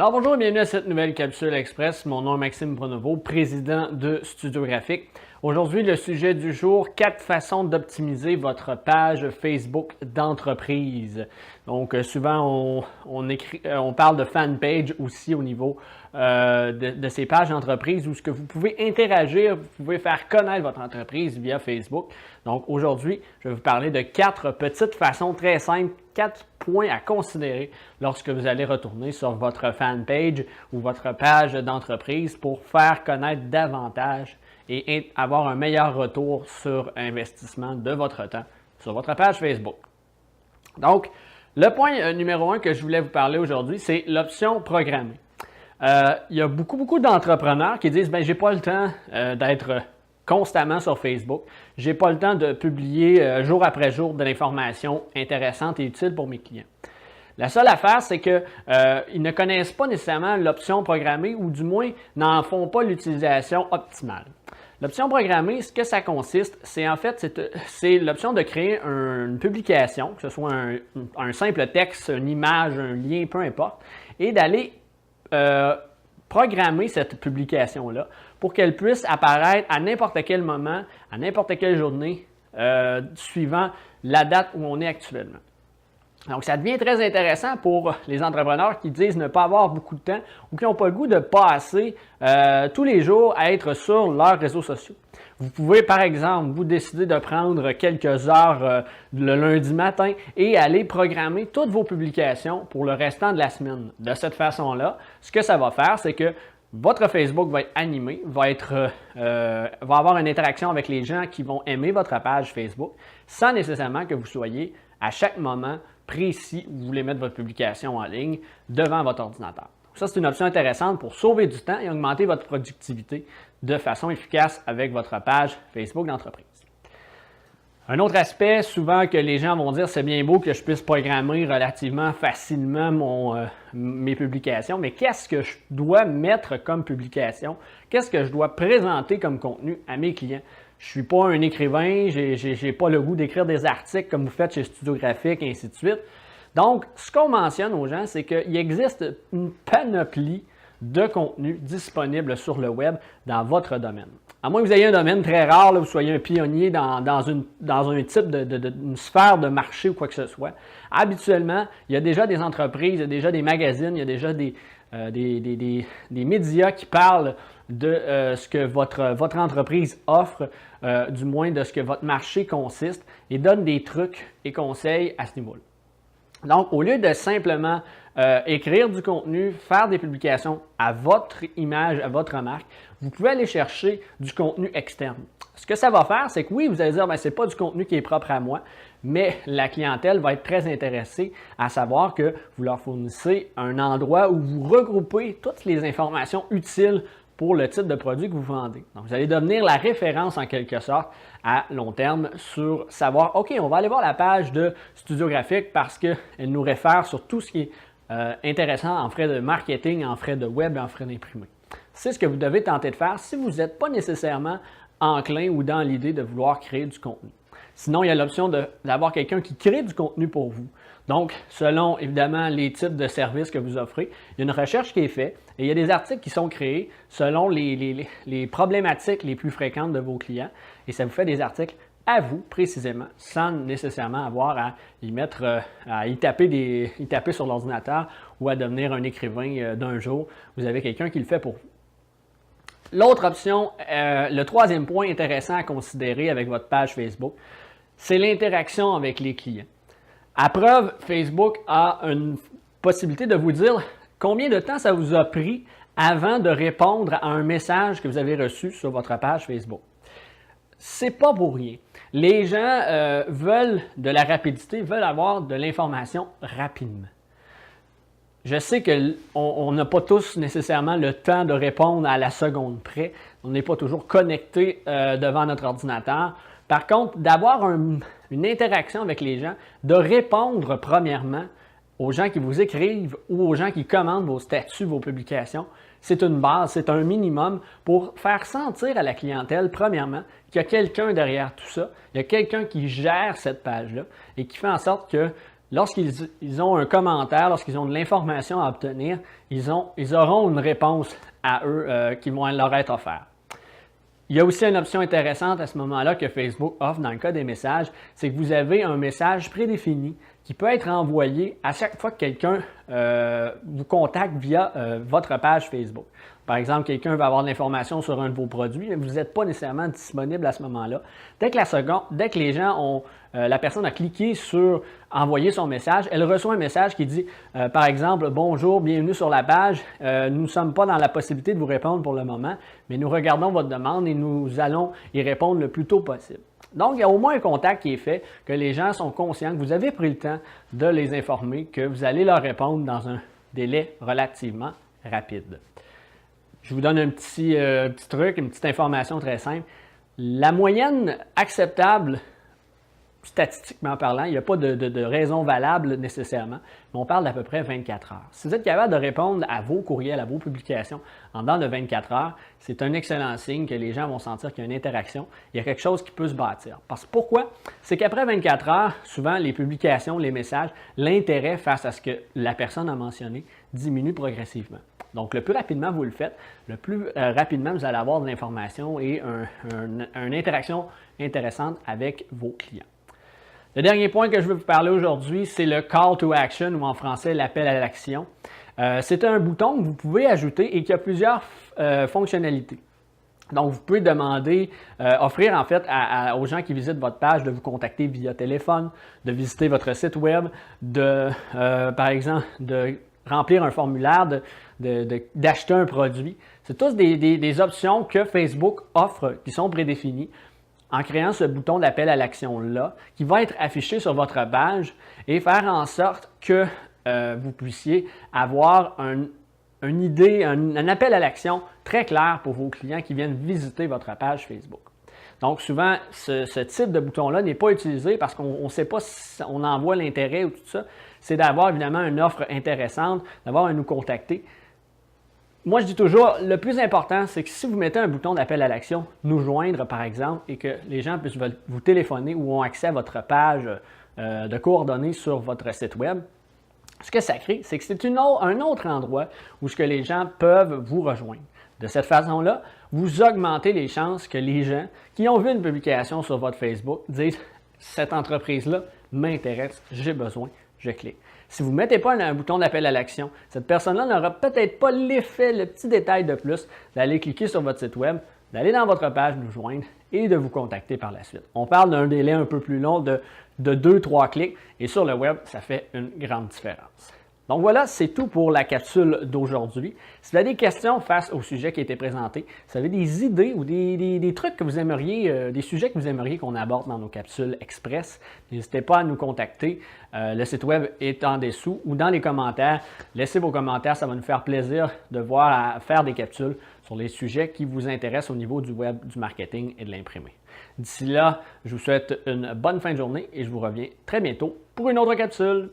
Alors bonjour et bienvenue à cette nouvelle capsule express. Mon nom est Maxime Pronovo, président de Studio Graphique. Aujourd'hui, le sujet du jour, 4 façons d'optimiser votre page Facebook d'entreprise. Donc souvent, on parle de fan page aussi au niveau de ces pages d'entreprise où ce que vous pouvez interagir, vous pouvez faire connaître votre entreprise via Facebook. Donc aujourd'hui, je vais vous parler de 4 petites façons très simples, 4 points à considérer lorsque vous allez retourner sur votre fan page ou votre page d'entreprise pour faire connaître davantage et avoir un meilleur retour sur investissement de votre temps sur votre page Facebook. Donc, le point numéro 1 que je voulais vous parler aujourd'hui, c'est l'option programmée. Il y a beaucoup d'entrepreneurs qui disent « j'ai pas le temps d'être constamment sur Facebook. J'ai pas le temps de publier jour après jour de l'information intéressante et utile pour mes clients. » La seule affaire, c'est qu'ils ne connaissent pas nécessairement l'option programmée ou du moins n'en font pas l'utilisation optimale. L'option programmée, ce que ça consiste, c'est en fait, c'est l'option de créer une publication, que ce soit un simple texte, une image, un lien, peu importe, et d'aller programmer cette publication-là pour qu'elle puisse apparaître à n'importe quel moment, à n'importe quelle journée, suivant la date où on est actuellement. Donc, ça devient très intéressant pour les entrepreneurs qui disent ne pas avoir beaucoup de temps ou qui n'ont pas le goût de passer tous les jours à être sur leurs réseaux sociaux. Vous pouvez, par exemple, vous décider de prendre quelques heures le lundi matin et aller programmer toutes vos publications pour le restant de la semaine. De cette façon-là, ce que ça va faire, c'est que votre Facebook va être animé, va avoir une interaction avec les gens qui vont aimer votre page Facebook sans nécessairement que vous soyez à chaque moment précis où vous voulez mettre votre publication en ligne devant votre ordinateur. Donc ça, c'est une option intéressante pour sauver du temps et augmenter votre productivité de façon efficace avec votre page Facebook d'entreprise. Un autre aspect, souvent que les gens vont dire, c'est bien beau que je puisse programmer relativement facilement mes publications, mais qu'est-ce que je dois mettre comme publication? Qu'est-ce que je dois présenter comme contenu à mes clients? Je ne suis pas un écrivain, je n'ai pas le goût d'écrire des articles comme vous faites chez Studio Graphique et ainsi de suite. Donc, ce qu'on mentionne aux gens, c'est qu'il existe une panoplie de contenu disponible sur le web dans votre domaine. À moins que vous ayez un domaine très rare, là, vous soyez un pionnier dans un type une sphère de marché ou quoi que ce soit, habituellement, il y a déjà des entreprises, il y a déjà des magazines, il y a déjà des médias qui parlent de ce que votre entreprise offre, du moins de ce que votre marché consiste, et donnent des trucs et conseils à ce niveau-là. Donc, au lieu de simplement écrire du contenu, faire des publications à votre image, à votre marque, vous pouvez aller chercher du contenu externe. Ce que ça va faire, c'est que oui, vous allez dire, ce n'est pas du contenu qui est propre à moi, mais la clientèle va être très intéressée à savoir que vous leur fournissez un endroit où vous regroupez toutes les informations utiles pour le type de produit que vous vendez. Donc, vous allez devenir la référence en quelque sorte à long terme sur savoir, OK, on va aller voir la page de Studio Graphique parce qu'elle nous réfère sur tout ce qui est intéressant en frais de marketing, en frais de web et en frais d'imprimé. C'est ce que vous devez tenter de faire si vous n'êtes pas nécessairement enclin ou dans l'idée de vouloir créer du contenu. Sinon, il y a l'option d'avoir quelqu'un qui crée du contenu pour vous. Donc, selon évidemment les types de services que vous offrez, il y a une recherche qui est faite et il y a des articles qui sont créés selon les problématiques les plus fréquentes de vos clients et ça vous fait des articles à vous précisément sans nécessairement avoir à y taper sur l'ordinateur ou à devenir un écrivain d'un jour. Vous avez quelqu'un qui le fait pour vous. L'autre option, le troisième point intéressant à considérer avec votre page Facebook, c'est l'interaction avec les clients. À preuve, Facebook a une possibilité de vous dire combien de temps ça vous a pris avant de répondre à un message que vous avez reçu sur votre page Facebook. C'est pas pour rien. Les gens veulent de la rapidité, veulent avoir de l'information rapidement. Je sais qu'on n'a pas tous nécessairement le temps de répondre à la seconde près. On n'est pas toujours connecté devant notre ordinateur. Par contre, d'avoir une interaction avec les gens, de répondre premièrement aux gens qui vous écrivent ou aux gens qui commandent vos statuts, vos publications, c'est une base, c'est un minimum pour faire sentir à la clientèle, premièrement, qu'il y a quelqu'un derrière tout ça, il y a quelqu'un qui gère cette page-là et qui fait en sorte que lorsqu'ils ont un commentaire, lorsqu'ils ont de l'information à obtenir, ils auront une réponse à eux qui vont leur être offerte. Il y a aussi une option intéressante à ce moment-là que Facebook offre dans le cas des messages, c'est que vous avez un message prédéfini qui peut être envoyé à chaque fois que quelqu'un vous contacte via votre page Facebook. Par exemple, quelqu'un va avoir de l'information sur un de vos produits, mais vous n'êtes pas nécessairement disponible à ce moment-là. Dès que les gens ont, la personne a cliqué sur envoyer son message, elle reçoit un message qui dit, par exemple, « Bonjour, bienvenue sur la page. Nous ne sommes pas dans la possibilité de vous répondre pour le moment, mais nous regardons votre demande et nous allons y répondre le plus tôt possible. » Donc, il y a au moins un contact qui est fait, que les gens sont conscients que vous avez pris le temps de les informer, que vous allez leur répondre dans un délai relativement rapide. Je vous donne un petit truc, une petite information très simple. La moyenne acceptable, statistiquement parlant, il n'y a pas de raison valable nécessairement, mais on parle d'à peu près 24 heures. Si vous êtes capable de répondre à vos courriels, à vos publications en dedans de 24 heures, c'est un excellent signe que les gens vont sentir qu'il y a une interaction, il y a quelque chose qui peut se bâtir. Parce que pourquoi? C'est qu'après 24 heures, souvent les publications, les messages, l'intérêt face à ce que la personne a mentionné diminue progressivement. Donc, le plus rapidement vous le faites, le plus rapidement vous allez avoir de l'information et une interaction intéressante avec vos clients. Le dernier point que je veux vous parler aujourd'hui, c'est le Call to Action ou en français l'appel à l'action. C'est un bouton que vous pouvez ajouter et qui a plusieurs fonctionnalités. Donc, vous pouvez demander, offrir en fait aux gens qui visitent votre page de vous contacter via téléphone, de visiter votre site web, par exemple, de remplir un formulaire, d'acheter un produit. C'est tous des options que Facebook offre qui sont prédéfinies en créant ce bouton d'appel à l'action-là qui va être affiché sur votre page et faire en sorte que vous puissiez avoir une idée, un appel à l'action très clair pour vos clients qui viennent visiter votre page Facebook. Donc, souvent, ce type de bouton-là n'est pas utilisé parce qu'on ne sait pas si on en voit l'intérêt ou tout ça. C'est d'avoir évidemment une offre intéressante, d'avoir à nous contacter. Moi, je dis toujours, le plus important, c'est que si vous mettez un bouton d'appel à l'action, nous joindre par exemple, et que les gens puissent vous téléphoner ou ont accès à votre page de coordonnées sur votre site web, ce que ça crée, c'est que c'est un autre endroit où ce que les gens peuvent vous rejoindre. De cette façon-là, vous augmentez les chances que les gens qui ont vu une publication sur votre Facebook disent « Cette entreprise-là m'intéresse, j'ai besoin, je clique ». Si vous ne mettez pas un bouton d'appel à l'action, cette personne-là n'aura peut-être pas l'effet, le petit détail de plus d'aller cliquer sur votre site web, d'aller dans votre page nous joindre et de vous contacter par la suite. On parle d'un délai un peu plus long de 2-3 clics et sur le web, ça fait une grande différence. Donc voilà, c'est tout pour la capsule d'aujourd'hui. Si vous avez des questions face au sujet qui a été présenté, si vous avez des idées ou des trucs que vous aimeriez, des sujets que vous aimeriez qu'on aborde dans nos capsules express, n'hésitez pas à nous contacter. Le site web est en dessous ou dans les commentaires. Laissez vos commentaires, ça va nous faire plaisir de voir faire des capsules sur les sujets qui vous intéressent au niveau du web, du marketing et de l'imprimé. D'ici là, je vous souhaite une bonne fin de journée et je vous reviens très bientôt pour une autre capsule.